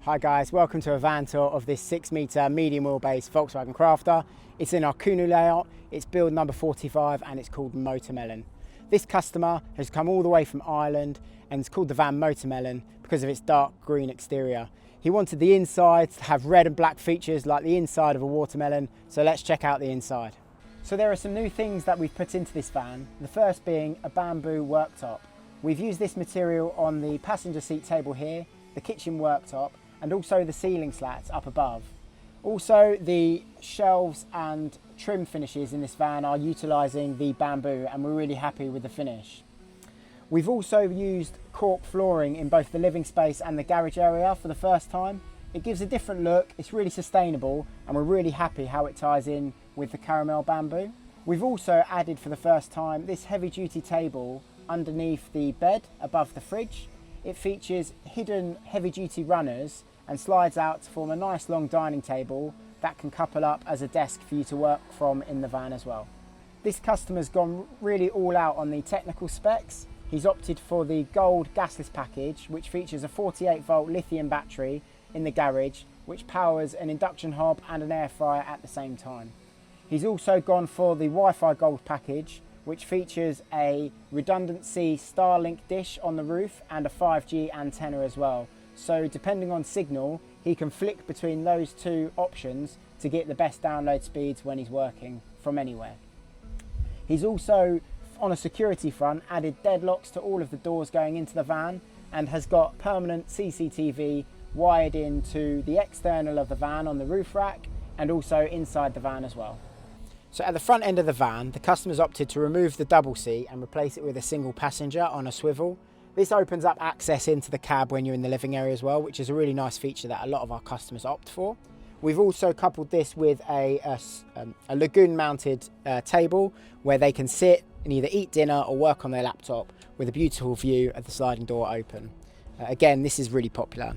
Hi guys, welcome to a van tour of this 6 metre medium wheelbase Volkswagen Crafter. It's in our Kuhnu layout, it's build number 45 and it's called Motormelon. This customer has come all the way from Ireland and it's called the van Motormelon because of its dark green exterior. He wanted the inside to have red and black features like the inside of a watermelon, so let's check out the inside. So there are some new things that we've put into this van, the first being a bamboo worktop. We've used this material on the passenger seat table here, the kitchen worktop, and also the ceiling slats up above. Also, the shelves and trim finishes in this van are utilising the bamboo and we're really happy with the finish. We've also used cork flooring in both the living space and the garage area for the first time. It gives a different look, it's really sustainable and we're really happy how it ties in with the caramel bamboo. We've also added for the first time this heavy duty table underneath the bed above the fridge. It features hidden heavy duty runners and slides out to form a nice long dining table that can couple up as a desk for you to work from in the van as well. This customer's gone really all out on the technical specs. He's opted for the gold gasless package, which features a 48-volt lithium battery in the garage, which powers an induction hob and an air fryer at the same time. He's also gone for the Wi-Fi gold package, which features a redundancy Starlink dish on the roof and a 5G antenna as well. So depending on signal, he can flick between those two options to get the best download speeds when he's working from anywhere. He's also, on a security front, added deadlocks to all of the doors going into the van and has got permanent CCTV wired into the external of the van on the roof rack and also inside the van as well. So at the front end of the van, the customer's opted to remove the double seat and replace it with a single passenger on a swivel. This opens up access into the cab when you're in the living area as well, which is a really nice feature that a lot of our customers opt for. We've also coupled this with a lagoon mounted table where they can sit and either eat dinner or work on their laptop with a beautiful view of the sliding door open. Again, this is really popular.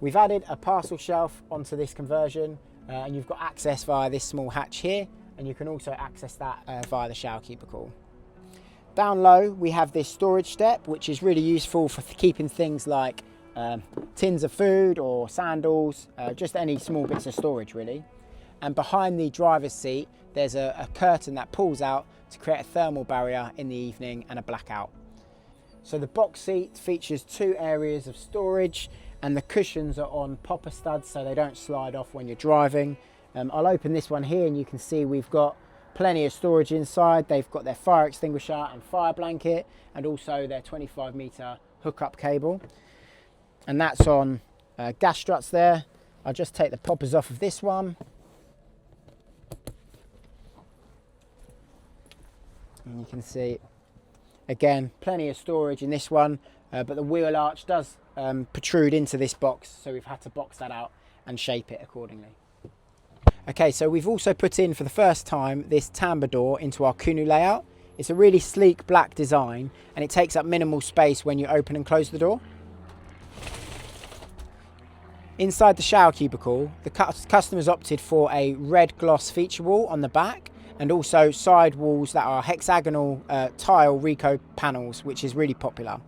We've added a parcel shelf onto this conversion and you've got access via this small hatch here, and you can also access that via the shower cubicle. Down low we have this storage step, which is really useful for keeping things like tins of food or sandals, just any small bits of storage really. And behind the driver's seat there's a curtain that pulls out to create a thermal barrier in the evening and a blackout. So the box seat features 2 areas of storage and the cushions are on popper studs so they don't slide off when you're driving. I'll open this one here and you can see we've got plenty of storage inside. They've got their fire extinguisher and fire blanket and also their 25 metre hookup cable. And that's on gas struts there. I'll just take the poppers off of this one. And you can see, again, plenty of storage in this one, but the wheel arch does protrude into this box, so we've had to box that out and shape it accordingly. Okay, so we've also put in for the first time this timbre door into our Kuhnu layout. It's a really sleek black design and it takes up minimal space when you open and close the door. Inside the shower cubicle, the customers opted for a red gloss feature wall on the back and also side walls that are hexagonal tile Rico panels, which is really popular.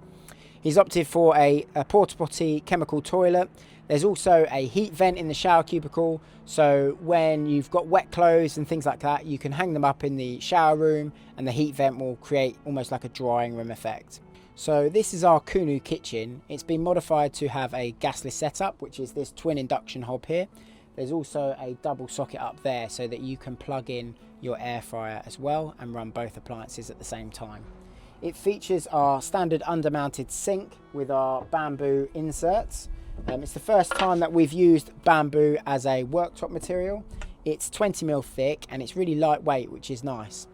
He's opted for a porta-potty chemical toilet. There's also a heat vent in the shower cubicle, so when you've got wet clothes and things like that, you can hang them up in the shower room and the heat vent will create almost like a drying room effect. So this is our Kuhnu kitchen. It's been modified to have a gasless setup, which is this twin induction hob here. There's also a double socket up there so that you can plug in your air fryer as well and run both appliances at the same time. It features our standard undermounted sink with our bamboo inserts. It's the first time that we've used bamboo as a worktop material. It's 20mm thick and it's really lightweight, which is nice.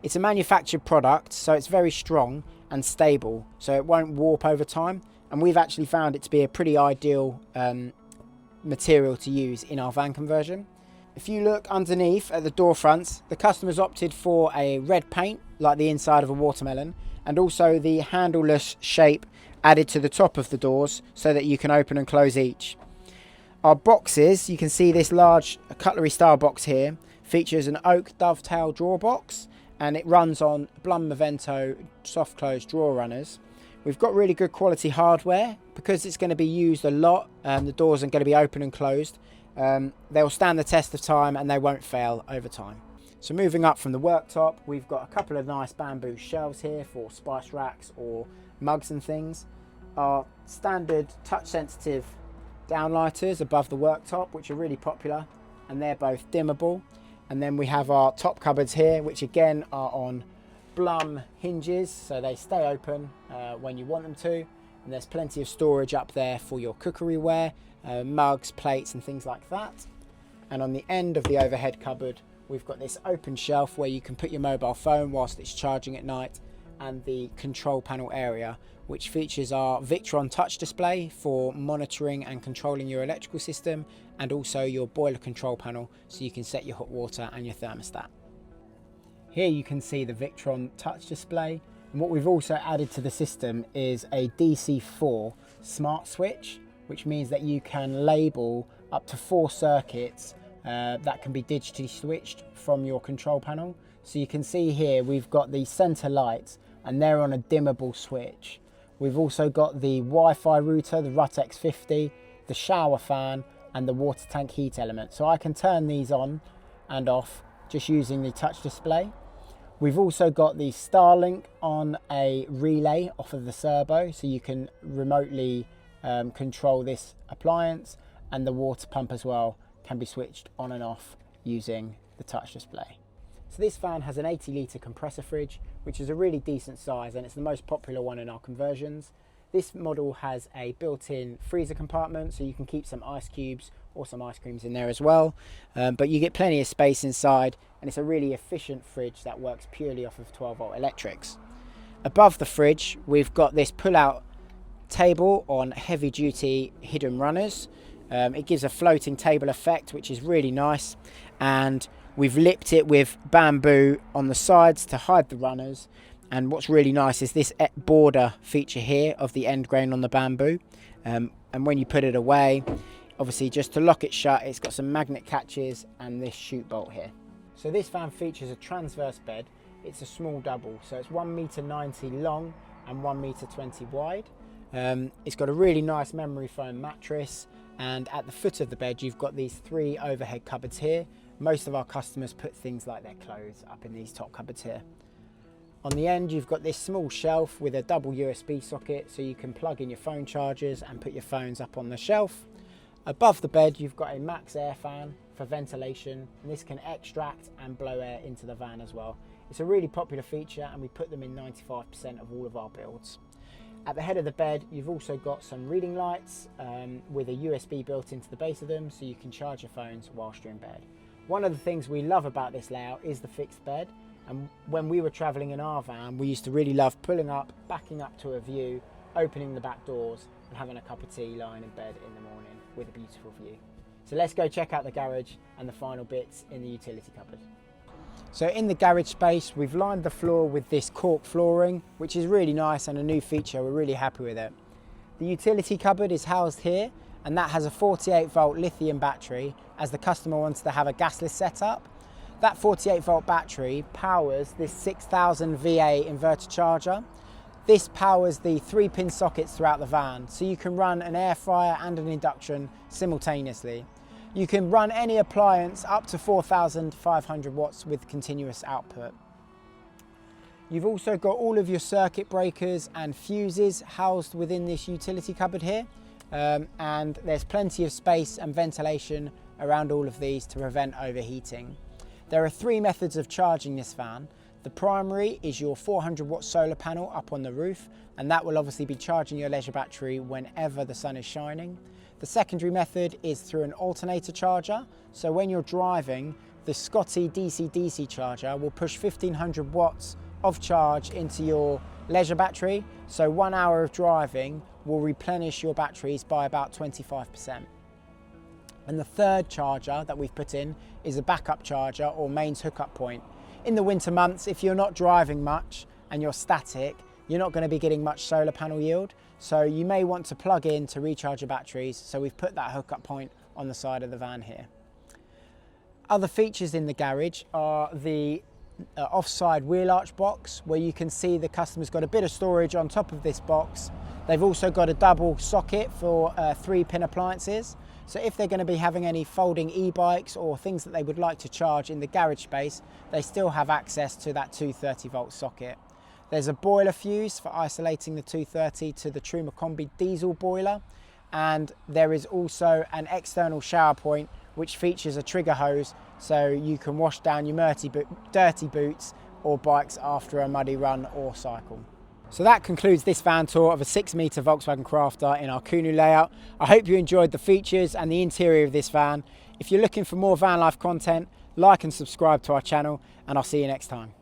It's a manufactured product, so it's very strong and stable, so it won't warp over time. And we've actually found it to be a pretty ideal material to use in our van conversion. If you look underneath at the door fronts, the customers opted for a red paint like the inside of a watermelon and also the handleless shape added to the top of the doors so that you can open and close each. Our boxes, you can see this large cutlery style box here, features an oak dovetail drawer box and it runs on Blum Movento soft close drawer runners. We've got really good quality hardware because it's going to be used a lot, the doors are going to be open and closed. They'll stand the test of time and they won't fail over time. So moving up from the worktop, we've got a couple of nice bamboo shelves here for spice racks or mugs and things. Our standard touch sensitive downlighters above the worktop, which are really popular, and they're both dimmable. And then we have our top cupboards here, which again are on Blum hinges, so they stay open when you want them to. And there's plenty of storage up there for your cookery ware, mugs, plates and things like that. And on the end of the overhead cupboard, we've got this open shelf where you can put your mobile phone whilst it's charging at night, and the control panel area, which features our Victron touch display for monitoring and controlling your electrical system, and also your boiler control panel so you can set your hot water and your thermostat. Here you can see the Victron touch display, and what we've also added to the system is a DC4 smart switch, which means that you can label up to 4 circuits that can be digitally switched from your control panel. So you can see here we've got the center lights and they're on a dimmable switch. We've also got the Wi-Fi router, the RUT-X50, the shower fan and the water tank heat element. So I can turn these on and off just using the touch display. We've also got the Starlink on a relay off of the servo, so you can remotely control this appliance, and the water pump as well can be switched on and off using the touch display. So this fan has an 80 litre compressor fridge, which is a really decent size, and it's the most popular one in our conversions. This model has a built-in freezer compartment, so you can keep some ice cubes or some ice creams in there as well. But you get plenty of space inside, and it's a really efficient fridge that works purely off of 12-volt electrics. Above the fridge, we've got this pull-out table on heavy-duty hidden runners. It gives a floating table effect, which is really nice, and we've lipped it with bamboo on the sides to hide the runners. And what's really nice is this border feature here of the end grain on the bamboo. And when you put it away, obviously just to lock it shut, it's got some magnet catches and this chute bolt here. So this fan features a transverse bed. It's a small double, so it's 1.90 m long and 1.20 m wide. It's got a really nice memory foam mattress, and at the foot of the bed you've got these 3 overhead cupboards here. Most of our customers put things like their clothes up in these top cupboards here. On the end you've got this small shelf with a double USB socket, so you can plug in your phone chargers and put your phones up on the shelf. Above the bed you've got a max air fan for ventilation, and this can extract and blow air into the van as well. It's a really popular feature, and we put them in 95% of all of our builds. At the head of the bed you've also got some reading lights with a USB built into the base of them, so you can charge your phones whilst you're in bed. One of the things we love about this layout is the fixed bed. And when we were travelling in our van, we used to really love pulling up, backing up to a view, opening the back doors and having a cup of tea lying in bed in the morning with a beautiful view. So let's go check out the garage and the final bits in the utility cupboard. So in the garage space, we've lined the floor with this cork flooring, which is really nice and a new feature. We're really happy with it. The utility cupboard is housed here, and that has a 48-volt lithium battery, as the customer wants to have a gasless setup. That 48-volt battery powers this 6000 VA inverter charger. This powers the 3-pin sockets throughout the van, so you can run an air fryer and an induction simultaneously. You can run any appliance up to 4500 watts with continuous output. You've also got all of your circuit breakers and fuses housed within this utility cupboard here, and there's plenty of space and ventilation around all of these to prevent overheating. There are 3 methods of charging this van. The primary is your 400 watt solar panel up on the roof, and that will obviously be charging your leisure battery whenever the sun is shining. The secondary method is through an alternator charger. So when you're driving, the Scotty DC-DC charger will push 1500 watts of charge into your leisure battery. So 1 hour of driving will replenish your batteries by about 25%. And the third charger that we've put in is a backup charger or mains hookup point. In the winter months, if you're not driving much and you're static, you're not going to be getting much solar panel yield. So you may want to plug in to recharge your batteries. So we've put that hookup point on the side of the van here. Other features in the garage are the offside wheel arch box, where you can see the customer's got a bit of storage on top of this box They've also got a double socket for 3-pin appliances. So if they're going to be having any folding e-bikes or things that they would like to charge in the garage space, they still have access to that 230-volt socket. There's a boiler fuse for isolating the 230 to the Truma Combi diesel boiler, and there is also an external shower point which features a trigger hose so you can wash down your dirty boots or bikes after a muddy run or cycle. So that concludes this van tour of a 6-metre Volkswagen Crafter in our Kunu layout. I hope you enjoyed the features and the interior of this van. If you're looking for more van life content, like and subscribe to our channel, and I'll see you next time.